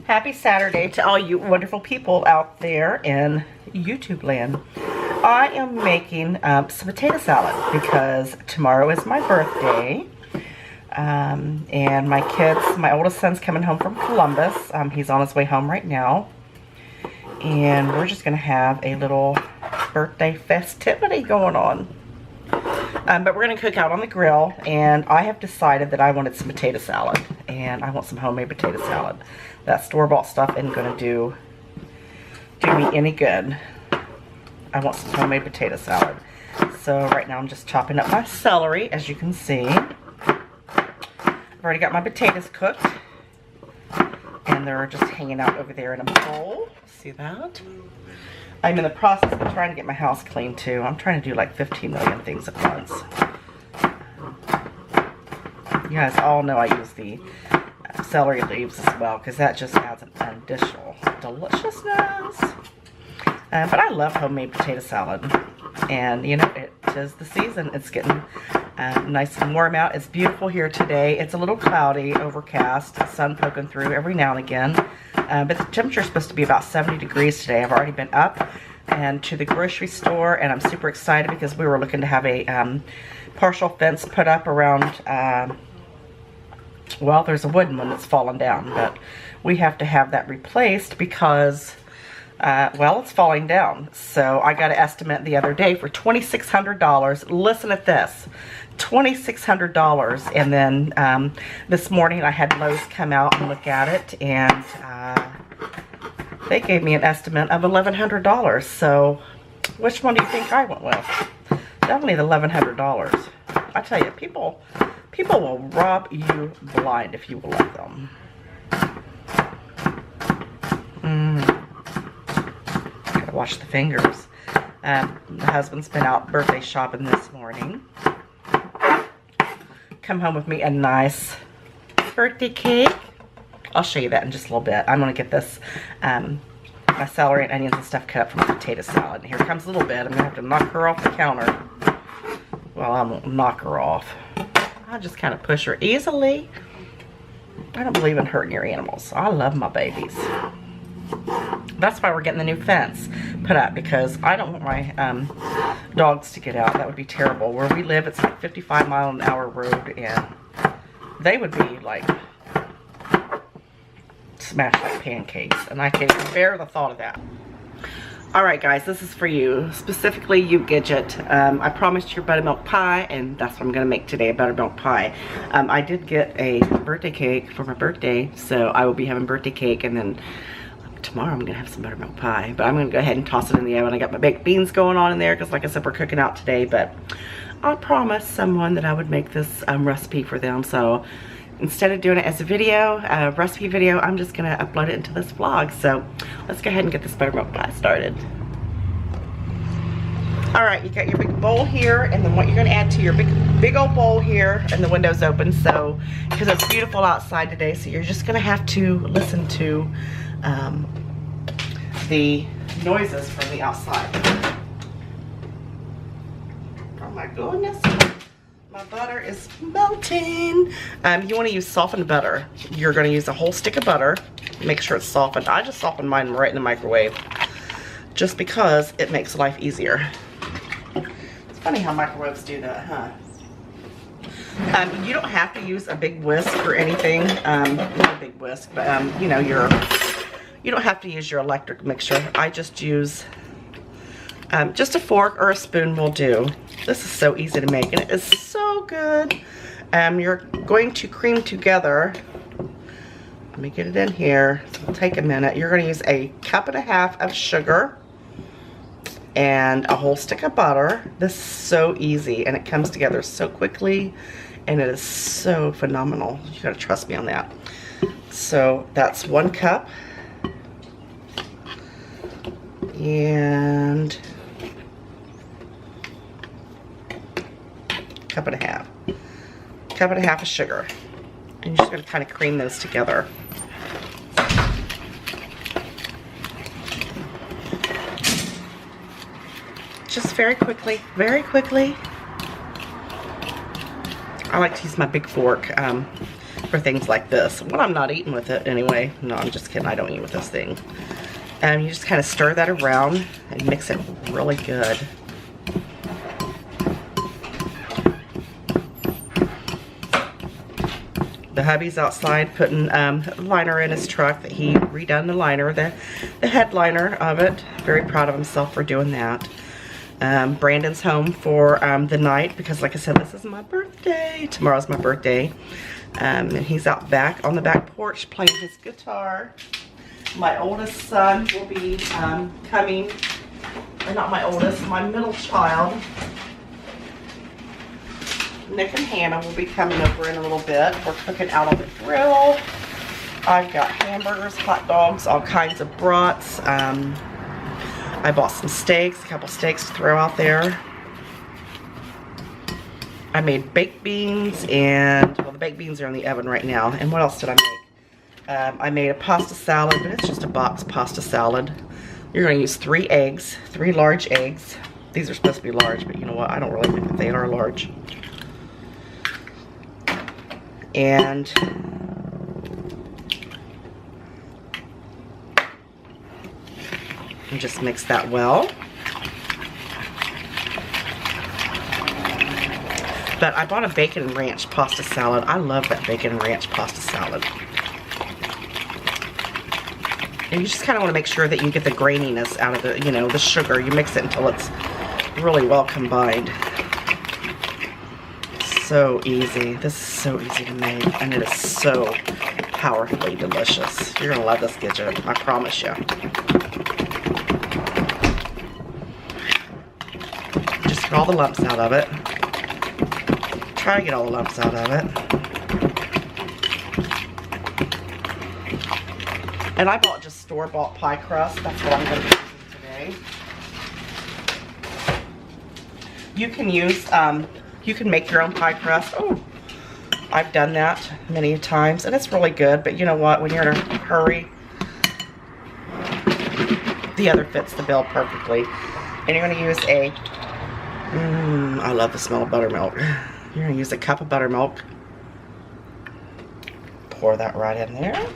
Happy Saturday to all you wonderful people out there in YouTube land. I am making some potato salad because tomorrow is my birthday. And my kids, my oldest son's coming home from Columbus. He's on his way home right now. And we're just going to have a little birthday festivity going on. But we're going to cook out on the grill, and I have decided that I wanted some potato salad, and I want some homemade potato salad. That store-bought stuff isn't going to do me any good. I want some homemade potato salad. So right now I'm just chopping up my celery, as you can see. I've already got my potatoes cooked, and they're just hanging out over there in a bowl. See that? I'm in the process of trying to get my house clean too. I'm trying to do like 15 million things at once. You guys all know I use the celery leaves as well because that just adds an additional deliciousness. But I love homemade potato salad. And you know, it is the season. It's getting nice and warm out. It's beautiful here today. It's a little cloudy, overcast, sun poking through every now and again. But the temperature is supposed to be about 70 degrees today. I've already been up and to the grocery store, and I'm super excited because we were looking to have a partial fence put up around, well, there's a wooden one that's fallen down, but we have to have that replaced because, well, it's falling down. So I got an estimate the other day for $2,600. Listen at this. $2,600, and then this morning I had Lowe's come out and look at it, and they gave me an estimate of $1,100. So which one do you think I went with? Definitely the $1,100. I tell you, people will rob you blind if you will let them. Gotta watch the fingers. The husband's been out birthday shopping this morning. Come home with me a nice birthday cake. I'll show you that in just a little bit. I'm going to get this, my celery and onions and stuff cut up for my potato salad. Here comes a little bit. I'm going to have to knock her off the counter. Well, I won't knock her off. I'll just kind of push her easily. I don't believe in hurting your animals. I love my babies. That's why we're getting the new fence put up, because I don't want my dogs to get out. That would be terrible. Where we live, it's like 55-mile-an-hour road, and they would be like smashed like pancakes, and I can't even bear the thought of that. Alright guys, this is for you, specifically you Gidget. I promised you buttermilk pie, and that's what I'm going to make today, a buttermilk pie. I did get a birthday cake for my birthday, so I will be having birthday cake, and then tomorrow I'm going to have some buttermilk pie. But I'm going to go ahead and toss it in the oven. I got my baked beans going on in there, because like I said, we're cooking out today, but I promised someone that I would make this recipe for them, so instead of doing it as a video, a recipe video, I'm just going to upload it into this vlog. So let's go ahead and get this buttermilk pie started. Alright, you got your big bowl here, and then what you're going to add to your big old bowl here, and the window's open, so because it's beautiful outside today, so you're just going to have to listen to the noises from the outside. Oh my goodness. My butter is melting. You want to use softened butter. You're going to use a whole stick of butter. Make sure it's softened. I just softened mine right in the microwave, just because it makes life easier. It's funny how microwaves do that, huh? You don't have to use a big whisk or anything. Not a big whisk, but you know, you don't have to use your electric mixer. I just use just a fork or a spoon will do. This is so easy to make, and it is so good. You're going to cream together. Let me get it in here. It'll take a minute. You're going to use a 1.5 cups of sugar and a whole stick of butter. This is so easy, and it comes together so quickly, and it is so phenomenal. You got to trust me on that. So that's 1 cup. And 1.5 cups. 1.5 cups of sugar. And you're just going to kind of cream those together. Just very quickly, very quickly. I like to use my big fork. for things like this. When I'm not eating with it anyway. No, I'm just kidding. I don't eat with this thing. And you just kind of stir that around and mix it really good. The hubby's outside putting liner in his truck. That he redone the liner, the headliner of it. Very proud of himself for doing that. Brandon's home for the night because, like I said, this is my birthday. Tomorrow's my birthday. And he's out back on the back porch playing his guitar. My oldest son will be coming, or not my oldest, my middle child. Nick and Hannah will be coming over in a little bit. We're cooking out on the grill. I've got hamburgers, hot dogs, all kinds of brats. I bought some steaks, a couple steaks to throw out there. I made baked beans, and, well, the baked beans are in the oven right now. And what else did I make? I made a pasta salad, but it's just a box pasta salad. You're going to use 3 eggs, 3 large eggs. These are supposed to be large, but you know what? I don't really think that they are large. And just mix that well. But I bought a bacon and ranch pasta salad. I love that bacon and ranch pasta salad. And you just kind of want to make sure that you get the graininess out of the, you know, the sugar. You mix it until it's really well combined. So easy. This is so easy to make, and it is so powerfully delicious. You're gonna love this, Gidget, I promise you. Just get all the lumps out of it. Try to get all the lumps out of it. And I bought just store-bought pie crust. That's what I'm gonna be using today. You can use you can make your own pie crust. Oh, I've done that many times, and it's really good. But you know what? When you're in a hurry, the other fits the bill perfectly. And you're going to use a, I love the smell of buttermilk. You're going to use a cup of buttermilk. Pour that right in there.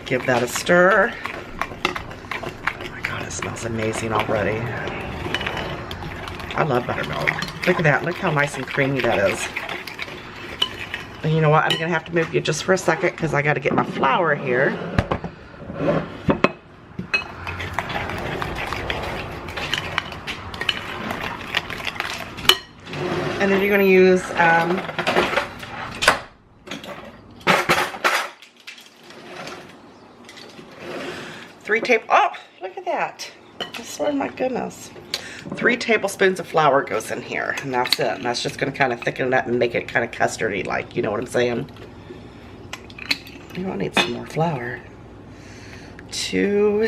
Give that a stir. Oh my God, it smells amazing already. I love buttermilk. Look at that. Look how nice and creamy that is. And you know what? I'm going to have to move you just for a second because I got to get my flour here. And then you're going to use 3 oh, look at that. I swear, my goodness. 3 tablespoons of flour goes in here, and that's it. And that's just going to kind of thicken it up and make it kind of custardy like, you know what I'm saying? You know, I need some more flour. 2,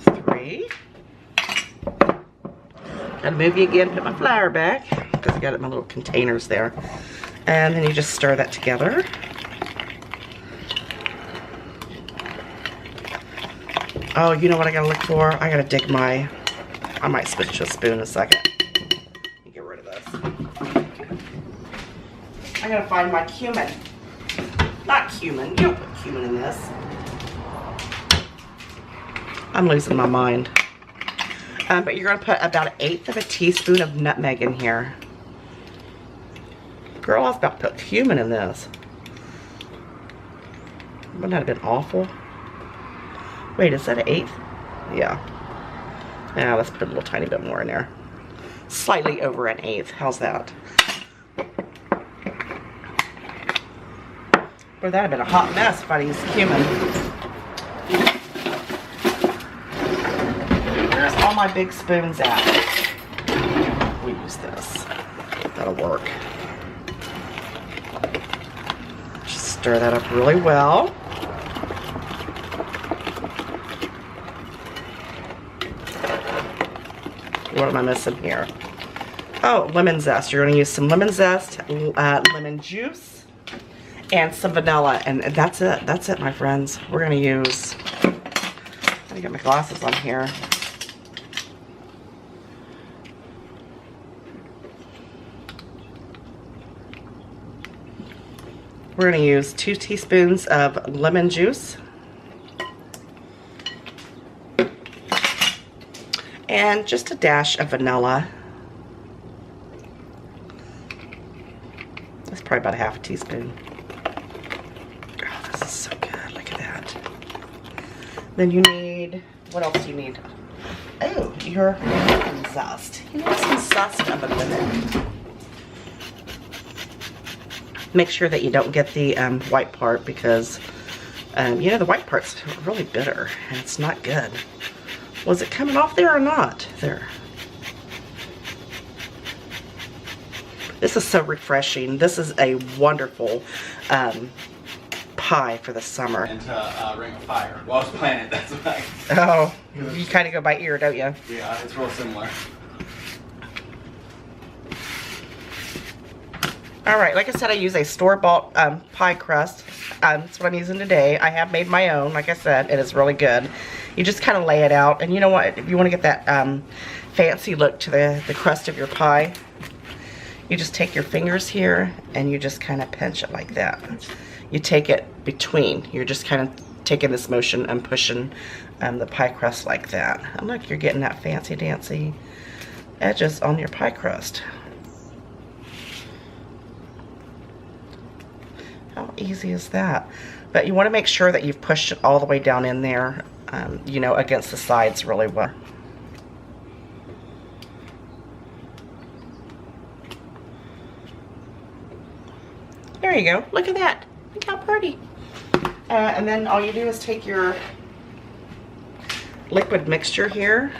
3. Gotta move you again, put my flour back, because I got it in my little containers there. And then you just stir that together. Oh, you know what I gotta look for? I gotta dig my, I might switch to a spoon in a second. Let me get rid of this. I gotta find my cumin. Not cumin, you don't put cumin in this. I'm losing my mind. But you're gonna put about 1/8 of a teaspoon of nutmeg in here. Girl, I was about to put cumin in this. Wouldn't that have been awful? Wait, is that 1/8? Yeah. Yeah, let's put a little tiny bit more in there. Slightly over 1/8. How's that? Boy, that'd have been a hot mess if I'd used cumin. Where's all my big spoons at? We'll use this. That'll work. Just stir that up really well. What am I missing here? Oh, lemon zest. You're going to use some lemon zest, lemon juice, and some vanilla. And that's it. That's it, my friends. We're going to use... Let me get my glasses on here. We're going to use 2 teaspoons of lemon juice. And just a dash of vanilla. That's probably about a half a teaspoon. Oh, this is so good. Look at that. Then you need, what else do you need? Oh, your lemon zest. You need some zest of a lemon. Make sure that you don't get the white part because, you know, the white part's really bitter and it's not good. Was it coming off there or not? There. This is so refreshing. This is a wonderful pie for the summer. Into Ring of Fire. Well, I was playing it, that's why. Oh, you kind of go by ear, don't you? Yeah, it's real similar. Alright, like I said, I use a store-bought pie crust. That's what I'm using today. I have made my own, like I said. It is really good. You just kind of lay it out. And you know what? If you want to get that fancy look to the crust of your pie, you just take your fingers here and you just kind of pinch it like that. You take it between. You're just kind of taking this motion and pushing the pie crust like that. And look, you're getting that fancy-dancy edges on your pie crust. How easy is that? But you want to make sure that you've pushed it all the way down in there, you know, against the sides really well. There you go. Look at that. Look how pretty. And then all you do is take your liquid mixture here.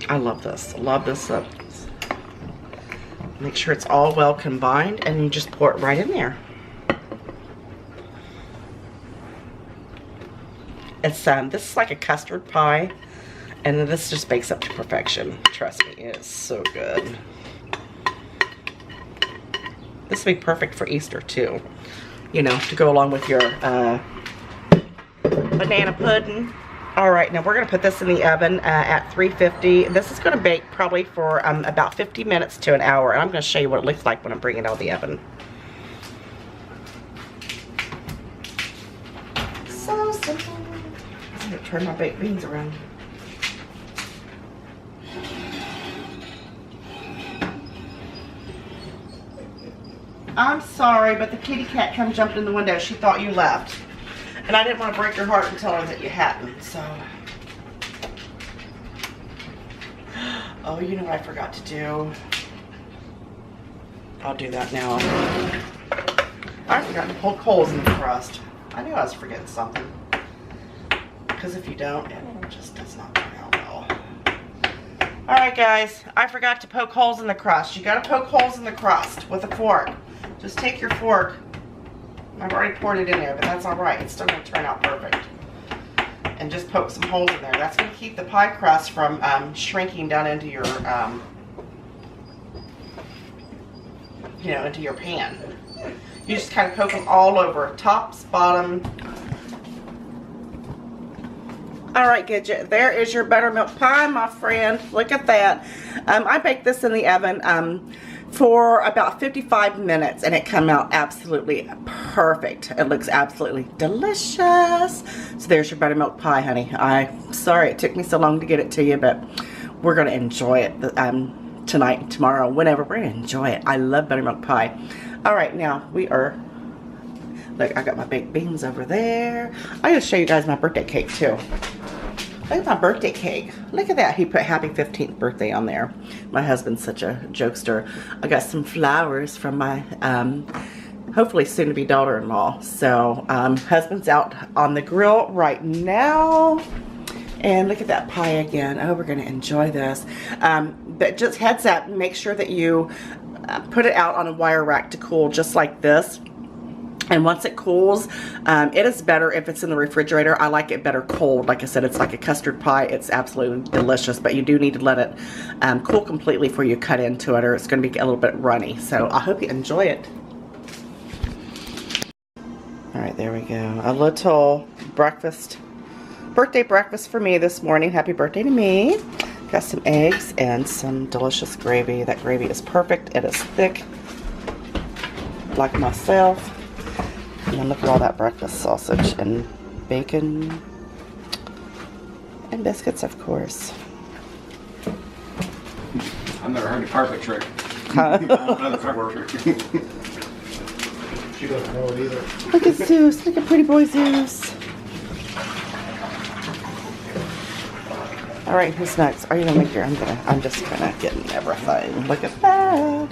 I love this. Love this. Make sure it's all well combined and you just pour it right in there. It's this is like a custard pie, and this just bakes up to perfection. Trust me, it is so good. This would be perfect for Easter too. You know, to go along with your banana pudding. Alright, now we're going to put this in the oven at 350. This is going to bake probably for about 50 minutes to an hour. And I'm going to show you what it looks like when I'm bringing it out of the oven. So simple. I'm going to turn my baked beans around. I'm sorry, but the kitty cat come jumped in the window. She thought you left. And I didn't want to break your heart and tell her that you hadn't, so. Oh, you know what I forgot to do? I'll do that now. I forgot to poke holes in the crust. I knew I was forgetting something. Because if you don't, it just does not turn out well. Alright guys, I forgot to poke holes in the crust. You gotta poke holes in the crust with a fork. Just take your fork. I've already poured it in there, but that's alright. It's still going to turn out perfect. And just poke some holes in there. That's going to keep the pie crust from shrinking down into your, you know, into your pan. You just kind of poke them all over, tops, bottom. Alright, Gidget, there is your buttermilk pie, my friend. Look at that. I baked this in the oven for about 55 minutes and it came out absolutely perfect. It looks absolutely delicious. So there's your buttermilk pie, honey. I'm sorry it took me so long to get it to you, but we're going to enjoy it tonight, tomorrow, whenever. We're going to enjoy it. I love buttermilk pie. Alright, now we are, look, I got my baked beans over there. I'm going to show you guys my birthday cake too. Look at my birthday cake. Look at that. He put happy 15th birthday on there. My husband's such a jokester. I got some flowers from my hopefully soon to be daughter-in-law. So husband's out on the grill right now. And look at that pie again. Oh, we're going to enjoy this. But just heads up, make sure that you put it out on a wire rack to cool just like this. And once it cools, it is better if it's in the refrigerator. I like it better cold. Like I said, it's like a custard pie. It's absolutely delicious, but you do need to let it cool completely before you cut into it, or it's going to be a little bit runny. So I hope you enjoy it. All right, there we go. A little breakfast, birthday breakfast for me this morning. Happy birthday to me. Got some eggs and some delicious gravy. That gravy is perfect. It is thick, like myself. And then look at all that breakfast sausage and bacon and biscuits, of course. I've never heard the carpet trick. Huh? Another carpet trick. She doesn't know it either. Look at Zeus. Look at pretty boy Zeus. All right, who's next? Are you gonna make your? I'm just kind of getting everything. Look at that.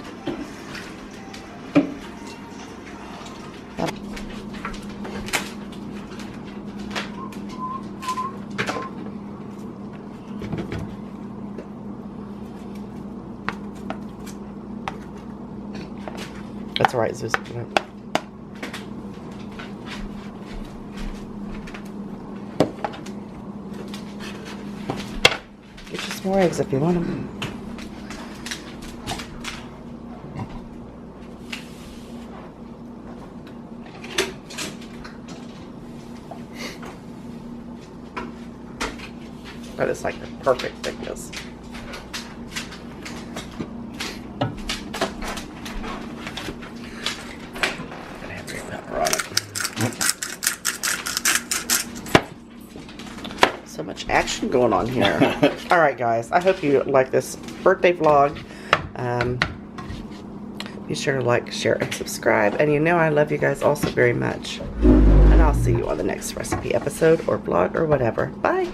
That's all right, Zeus. Get you some more eggs if you want them. That is like the perfect thickness. Gonna have real pepper on it. So much action going on here. All right, guys. I hope you like this birthday vlog. Be sure to like, share, and subscribe. And you know I love you guys also very much. And I'll see you on the next recipe episode or vlog or whatever. Bye.